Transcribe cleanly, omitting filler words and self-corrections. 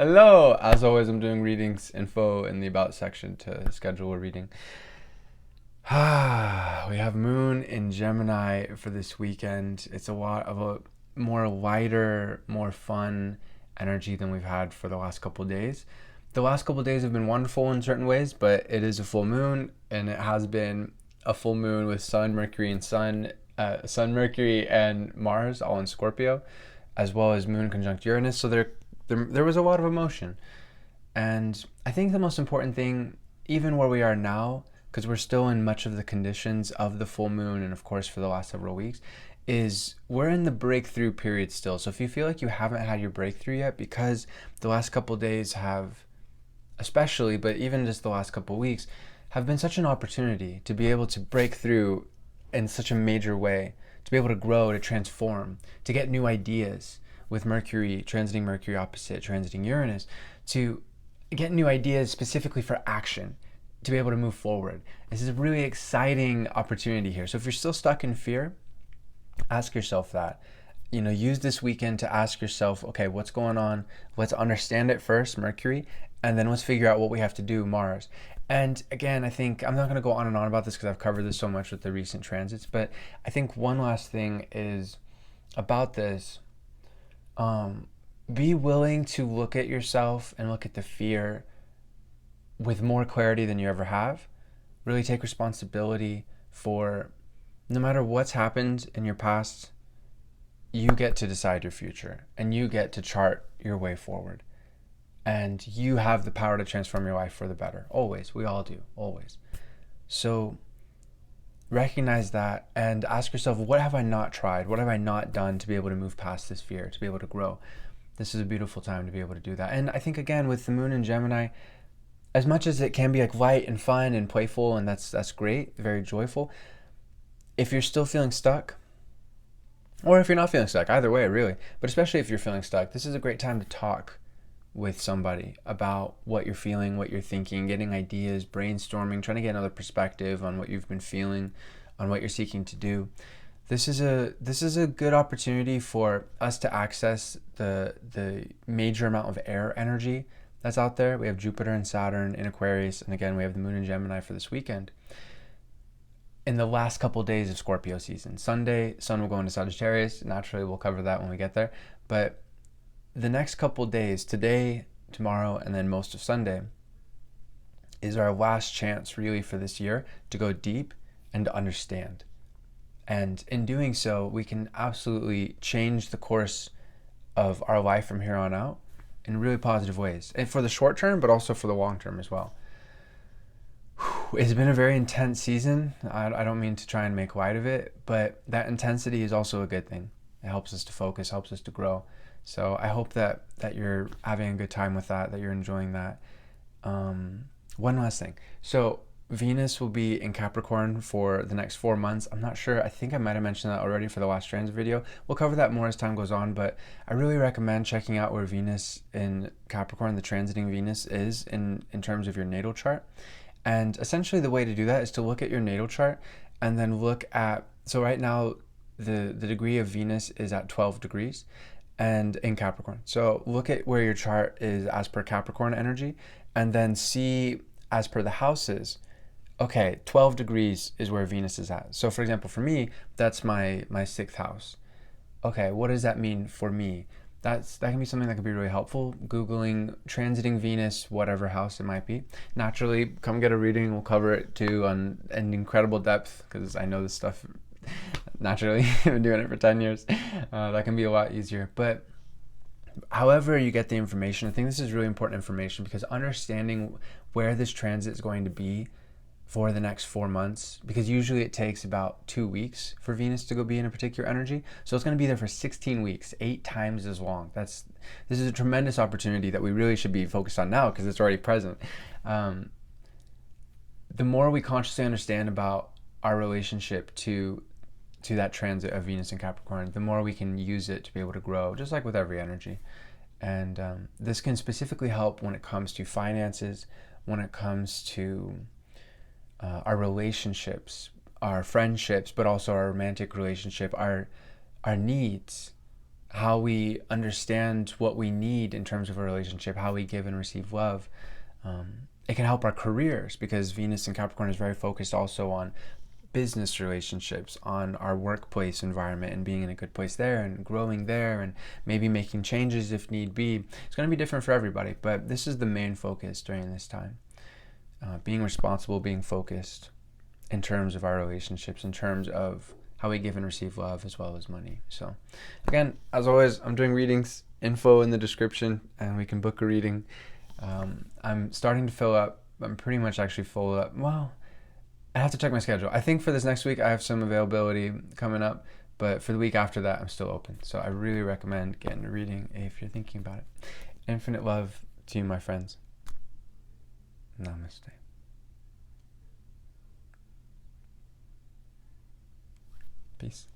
Hello! As always, I'm doing readings info in the About section to schedule a reading. We have Moon in Gemini for this weekend. It's a lot of a more lighter, more fun energy than we've had for the last couple of days. The last couple of days have been wonderful in certain ways, but it is a full moon, and it has been a full moon with Sun, Mercury, and Sun, Mercury, and Mars all in Scorpio, as well as Moon conjunct Uranus. So there was a lot of emotion. And I think the most important thing, even where we are now, because we're still in much of the conditions of the full moon, and of course for the last several weeks, is we're in the breakthrough period still. So if you feel like you haven't had your breakthrough yet, because the last couple of days have, especially, but even just the last couple of weeks, have been such an opportunity to be able to break through in such a major way, to be able to grow, to transform, to get new ideas with Mercury, transiting Mercury opposite, transiting Uranus, to get new ideas specifically for action, to be able to move forward. This is a really exciting opportunity here. So if you're still stuck in fear, ask yourself that. Use this weekend to ask yourself, okay, what's going on? Let's understand it first, Mercury, and then let's figure out what we have to do, Mars. And again, I think I'm not going to go on and on about this because I've covered this so much with the recent transits, but I think one last thing is about this. Be willing to look at yourself and look at the fear with more clarity than you ever have. Really take responsibility for no matter what's happened in your past, you get to decide your future and you get to chart your way forward. And you have the power to transform your life for the better. Always. We all do. Always. So recognize that and ask yourself, what have I not tried? What have I not done to be able to move past this fear, to be able to grow? This is a beautiful time to be able to do that. And I think, again, with the moon in Gemini, as much as it can be like light and fun and playful, and that's great, very joyful, if you're still feeling stuck, or if you're not feeling stuck, either way, really, but especially if you're feeling stuck, this is a great time to talk with somebody about what you're feeling, what you're thinking, getting ideas, brainstorming, trying to get another perspective on what you've been feeling, on what you're seeking to do. This is a good opportunity for us to access the major amount of air energy that's out there. We have Jupiter and Saturn in Aquarius, and again, we have the moon in Gemini for this weekend. In the last couple of days of Scorpio season, Sunday, Sun will go into Sagittarius. Naturally, we'll cover that when we get there. But the next couple of days, today, tomorrow, and then most of Sunday, is our last chance really for this year to go deep and to understand. And in doing so, we can absolutely change the course of our life from here on out in really positive ways. And for the short term, but also for the long term as well. It's been a very intense season. I don't mean to try and make light of it, but that intensity is also a good thing. It helps us to focus, helps us to grow. So I hope that you're having a good time with that you're enjoying that. One last thing. So Venus will be in Capricorn for the next 4 months. I'm not sure. I think I might have mentioned that already for the last transit video. We'll cover that more as time goes on, but I really recommend checking out where Venus in Capricorn, the transiting Venus, is in terms of your natal chart. And essentially the way to do that is to look at your natal chart and then look at, so right now the degree of Venus is at 12 degrees and in Capricorn. So look at where your chart is as per Capricorn energy and then see as per the houses, okay, 12 degrees is where Venus is at. So for example, for me, that's my sixth house. Okay, what does that mean for me? That can be something that could be really helpful. Googling transiting Venus, whatever house it might be. Naturally, come get a reading. We'll cover it too on an incredible depth because I know this stuff naturally. I've been doing it for 10 years. That can be a lot easier. But however you get the information, I think this is really important information because understanding where this transit is going to be for the next 4 months, because usually it takes about 2 weeks for Venus to go be in a particular energy. So it's going to be there for 16 weeks, 8 times as long. This is a tremendous opportunity that we really should be focused on now because it's already present. The more we consciously understand about our relationship to that transit of Venus and Capricorn, the more we can use it to be able to grow, just like with every energy. And this can specifically help when it comes to finances, when it comes to our relationships, our friendships, but also our romantic relationship, our needs, how we understand what we need in terms of a relationship, how we give and receive love. It can help our careers, because Venus in Capricorn is very focused also on business relationships, on our workplace environment and being in a good place there and growing there and maybe making changes if need be. It's going to be different for everybody, but this is the main focus during this time. Being responsible, being focused in terms of our relationships, in terms of how we give and receive love as well as money. So again, as always, I'm doing readings, info in the description, and we can book a reading. I'm starting to fill up. I'm pretty much actually full up. Well, I have to check my schedule. I think for this next week, I have some availability coming up, but for the week after that, I'm still open. So I really recommend getting a reading if you're thinking about it. Infinite love to you, my friends. Namaste. Peace.